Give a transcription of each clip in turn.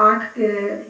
8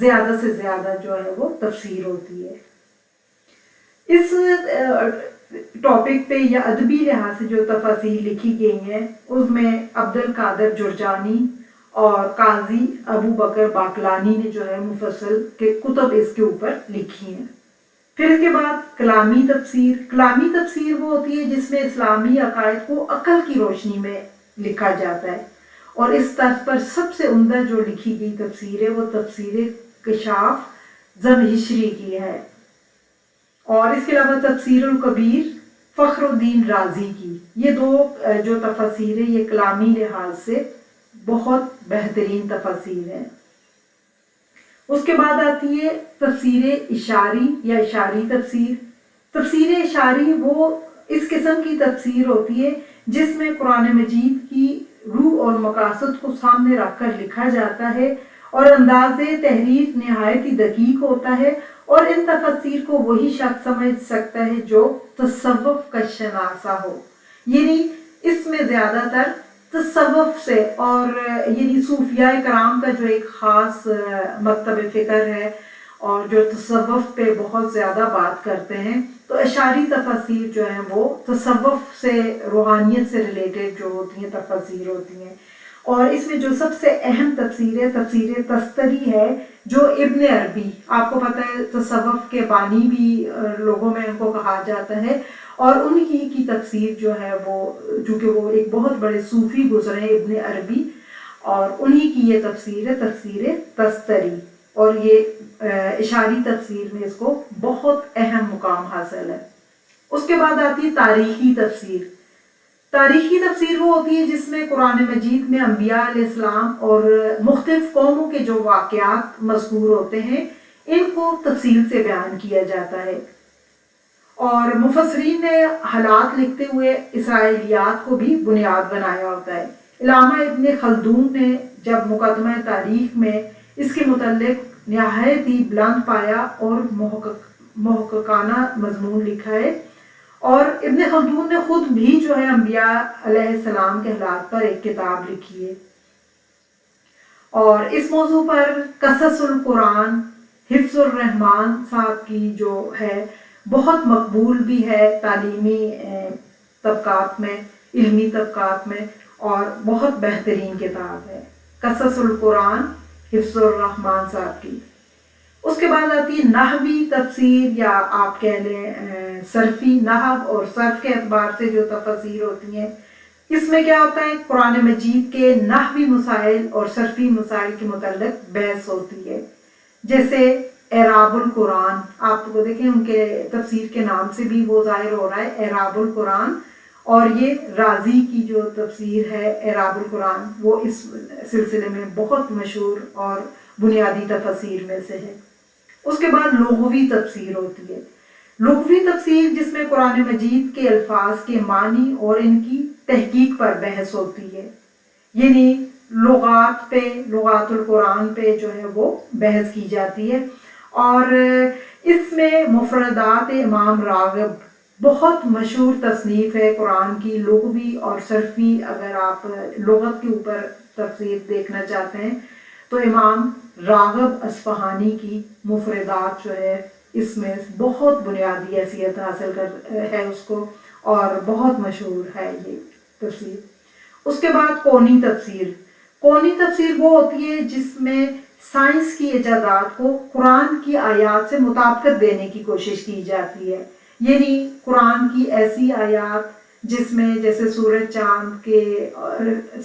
زیادہ سے زیادہ جو ہے وہ تفسیر ہوتی ہے۔ اس ٹاپک پہ یا ادبی لحاظ سے جو تفاسیر لکھی گئی ہیں اس میں عبد القادر جرجانی اور قاضی ابو بکر باقلانی نے جو ہے مفصل کے کتب اس کے اوپر لکھی ہیں۔ پھر اس کے بعد کلامی تفسیر۔ کلامی تفسیر وہ ہوتی ہے جس میں اسلامی عقائد کو عقل کی روشنی میں لکھا جاتا ہے، اور اس طرز پر سب سے عمدہ جو لکھی گئی تفسیر ہے وہ تفسیر کشاف زمہشری کی ہے، اور اس کے علاوہ تفسیر الکبیر فخر الدین رازی کی۔ یہ دو جو تفاسیر ہیں یہ کلامی لحاظ سے بہت بہترین تفاسیر ہیں۔ اس کے بعد آتی ہے تفسیر اشاری یا اشاری تفسیر۔ تفسیر اشاری وہ اس قسم کی تفسیر ہوتی ہے جس میں قرآن مجید کی روح اور مقاصد کو سامنے رکھ کر لکھا جاتا ہے، اور انداز تحریر نہایت ہی دقیق ہوتا ہے، اور ان تفسیر کو وہی شخص سمجھ سکتا ہے جو تصوف کا شناسہ ہو، یعنی اس میں زیادہ تر تصوف سے اور یعنی صوفیاء کرام کا جو ایک خاص مکتب فکر ہے اور جو تصوف پہ بہت زیادہ بات کرتے ہیں، تو اشاری تفاسیر جو ہیں وہ تصوف سے روحانیت سے ریلیٹڈ جو ہوتی ہیں تفاسیر ہوتی ہیں۔ اور اس میں جو سب سے اہم تفسیر ہے تفسیر تستری ہے، جو ابن عربی، آپ کو پتہ ہے تصوف کے بانی بھی لوگوں میں ان کو کہا جاتا ہے، اور ان کی تفسیر جو ہے وہ چونکہ وہ ایک بہت بڑے صوفی گزرے ہیں ابن عربی، اور انہی کی یہ تفسیر ہے تفسیر تستری، اور یہ اشاری تفسیر میں اس کو بہت اہم مقام حاصل ہے۔ اس کے بعد آتی ہے تاریخی تفسیر۔ تاریخی تفسیر وہ ہوتی ہے جس میں قرآن مجید میں انبیاء علیہ السلام اور مختلف قوموں کے جو واقعات مذکور ہوتے ہیں ان کو تفصیل سے بیان کیا جاتا ہے، اور مفسرین نے حالات لکھتے ہوئے اسرائیلیات کو بھی بنیاد بنایا ہوتا ہے۔ علامہ ابن خلدون نے جب مقدمہ تاریخ میں اس کے متعلق نہایت ہی بلند پایا اور محققانہ مضمون لکھا ہے، اور ابن خلدون نے خود بھی جو ہے انبیاء علیہ السلام کے حالات پر ایک کتاب لکھی ہے، اور اس موضوع پر قصص القرآن حفظ الرحمان صاحب کی جو ہے بہت مقبول بھی ہے تعلیمی طبقات میں، علمی طبقات میں، اور بہت بہترین کتاب ہے قصص القرآن حفظ الرحمان صاحب کی۔ اس کے بعد آتی ہے نحوی تفسیر، یا آپ کہہ لیں صرفی، نحو اور صرف کے اعتبار سے جو تفاسیر ہوتی ہیں۔ اس میں کیا ہوتا ہے، قرآن مجید کے نحوی مسائل اور صرفی مسائل کے متعلق بحث ہوتی ہے، جیسے اعراب القرآن، آپ کو دیکھیں ان کے تفسیر کے نام سے بھی وہ ظاہر ہو رہا ہے اعراب القرآن، اور یہ رازی کی جو تفسیر ہے اعراب القرآن وہ اس سلسلے میں بہت مشہور اور بنیادی تفاسیر میں سے ہے۔ اس کے بعد لغوی تفسیر ہوتی ہے۔ لغوی تفسیر جس میں قرآن مجید کے الفاظ کے معنی اور ان کی تحقیق پر بحث ہوتی ہے، یعنی لغات پہ، لغات القرآن پہ جو ہے وہ بحث کی جاتی ہے، اور اس میں مفردات امام راغب بہت مشہور تصنیف ہے قرآن کی لغوی اور صرفی۔ اگر آپ لغت کے اوپر تفسیر دیکھنا چاہتے ہیں تو امام راغب اصفہانی کی مفردات جو ہے اس میں بہت بنیادی حیثیت حاصل ہے اس کو، اور بہت مشہور ہے یہ تفسیر۔ اس کے بعد کونی تفسیر۔ کونی تفسیر وہ ہوتی ہے جس میں سائنس کی ایجادات کو قرآن کی آیات سے مطابقت دینے کی کوشش کی جاتی ہے، یعنی قرآن کی ایسی آیات جس میں جیسے سورج چاند کے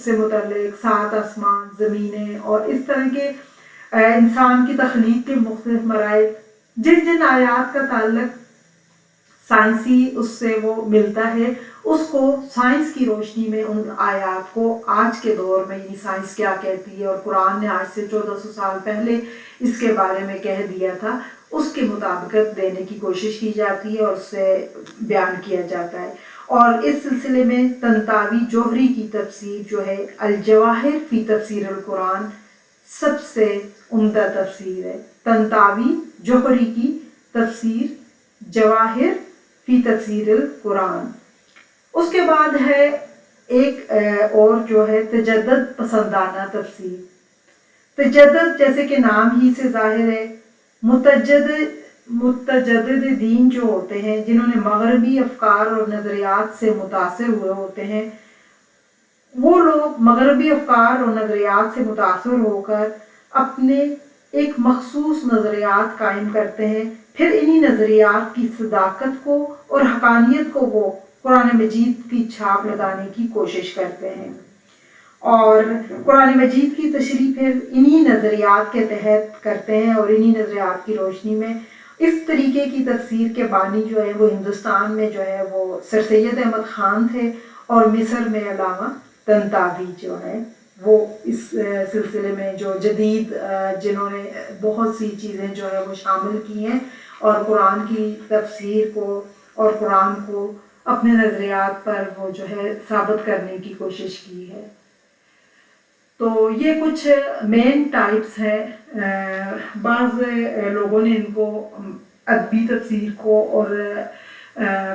سے متعلق 7 آسمان زمینیں اور اس طرح کے انسان کی تخلیق کے مختلف مراحل، جن جن آیات کا تعلق سائنسی اس سے وہ ملتا ہے، اس کو سائنس کی روشنی میں ان آیات کو آج کے دور میں یعنی سائنس کیا کہتی ہے اور قرآن نے آج سے 1400 سال پہلے اس کے بارے میں کہہ دیا تھا، اس کے مطابقت دینے کی کوشش کی جاتی ہے اور اس سے بیان کیا جاتا ہے۔ اور اس سلسلے میں طنطاوی جوہری کی تفسیر جو ہے الجواہر فی تفسیر القرآن سب سے عمدہ تفسیر ہے۔ طنطاوی جوہری کی تفسیر جواہر فی تفسیر القرآن۔ اس کے بعد ہے ایک اور جو ہے تجدد پسندانہ تفسیر۔ تجدد جیسے کہ نام ہی سے ظاہر ہے، متجدد دین جو ہوتے ہیں، جنہوں نے مغربی افکار اور نظریات سے متاثر ہوئے ہوتے ہیں، وہ لوگ مغربی افکار اور نظریات سے متاثر ہو کر اپنے ایک مخصوص نظریات قائم کرتے ہیں، پھر انہی نظریات کی صداقت کو اور حقانیت کو وہ قرآن مجید کی چھاپ لگانے کی کوشش کرتے ہیں، اور قرآن مجید کی تشریح پھر انہی نظریات کے تحت کرتے ہیں، اور انہی نظریات کی روشنی میں اس طریقے کی تفسیر کے بانی جو ہے وہ ہندوستان میں جو ہے وہ سر سید احمد خان تھے، اور مصر میں علامہ طنطاوی جو ہے وہ اس سلسلے میں جو جدید جنہوں نے بہت سی چیزیں جو ہے وہ شامل کی ہیں، اور قرآن کی تفسیر کو اور قرآن کو اپنے نظریات پر وہ جو ہے ثابت کرنے کی کوشش کی ہے۔ تو یہ کچھ مین ٹائپس ہیں۔ بعض لوگوں نے ان کو ادبی تفسیر کو اور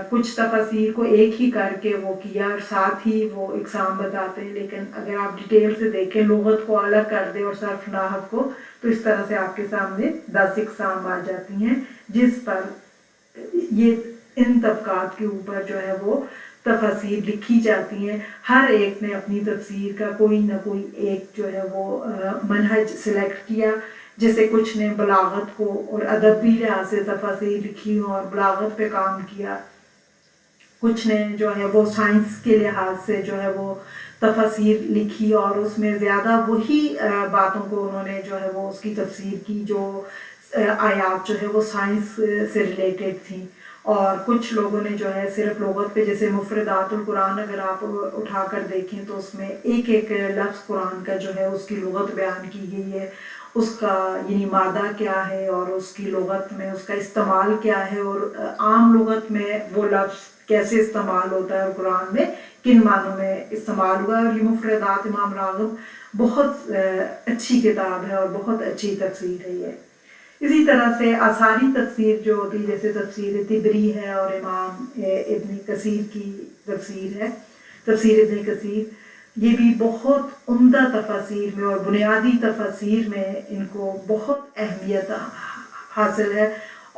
کچھ تفاسیر کو ایک ہی کر کے وہ کیا، اور ساتھ ہی وہ اقسام بتاتے ہیں، لیکن اگر آپ ڈیٹیل سے دیکھیں، لغت کو الگ کر دیں اور صرف نحو کو، تو اس طرح سے آپ کے سامنے 10 اقسام آ جاتی ہیں، جس پر یہ ان طبقات کے اوپر جو ہے وہ تفاسیر لکھی جاتی ہیں۔ ہر ایک نے اپنی تفسیر کا کوئی نہ کوئی ایک جو ہے وہ منہج سلیکٹ کیا، جیسے کچھ نے بلاغت کو اور ادبی لحاظ سے تفاسیر لکھی اور بلاغت پہ کام کیا، کچھ نے جو ہے وہ سائنس کے لحاظ سے جو ہے وہ تفاسیر لکھی، اور اس میں زیادہ وہی باتوں کو انہوں نے جو ہے وہ اس کی تفسیر کی جو آیات جو ہے وہ سائنس سے ریلیٹڈ تھیں، اور کچھ لوگوں نے جو ہے صرف لغت پہ، جیسے مفردات القرآن اگر آپ اٹھا کر دیکھیں تو اس میں ایک ایک لفظ قرآن کا جو ہے اس کی لغت بیان کی گئی ہے، اس کا یعنی مادہ کیا ہے، اور اس کی لغت میں اس کا استعمال کیا ہے، اور عام لغت میں وہ لفظ کیسے استعمال ہوتا ہے، اور قرآن میں کن معنوں میں استعمال ہوا ہے۔ اور یہ مفردات امام راغب بہت اچھی کتاب ہے اور بہت اچھی تفسیر ہے یہ۔ اسی طرح سے آثاری تفسیر جو ہوتی ہے، جیسے تفسیر طبری ہے اور امام ابن کثیر کی تفسیر ہے، تفسیر ابن کثیر، یہ بھی بہت عمدہ تفاسیر میں اور بنیادی تفاسیر میں ان کو بہت اہمیت حاصل ہے،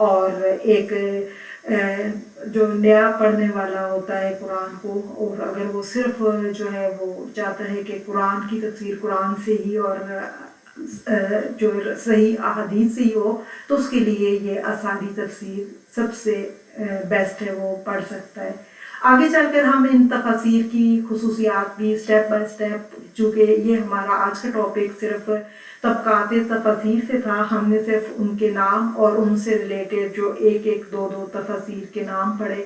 اور ایک جو نیا پڑھنے والا ہوتا ہے قرآن کو، اور اگر وہ صرف جو ہے وہ چاہتا ہے کہ قرآن کی تفسیر قرآن سے ہی اور جو صحیح احادیث سے ہی ہو، تو اس کے لیے یہ آثاری تفسیر سب سے بیسٹ ہے، وہ پڑھ سکتا ہے۔ آگے چل کر ہم ان تفاسیر کی خصوصیات بھی اسٹیپ بائی اسٹیپ، چونکہ یہ ہمارا آج کا ٹاپک صرف طبقات تفاسیر سے تھا، ہم نے صرف ان کے نام اور ان سے ریلیٹڈ جو ایک ایک دو دو تفاسیر کے نام پڑھے۔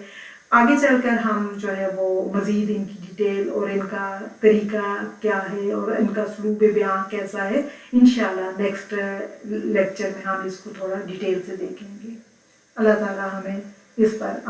آگے چل کر ہم جو ہے وہ مزید ان کی ڈیٹیل اور ان کا طریقہ کیا ہے اور ان کا اسلوب بیان کیسا ہے، انشاءاللہ نیکسٹ لیکچر میں ہم اس کو تھوڑا ڈیٹیل سے دیکھیں گے۔ اللہ تعالیٰ ہمیں اس پر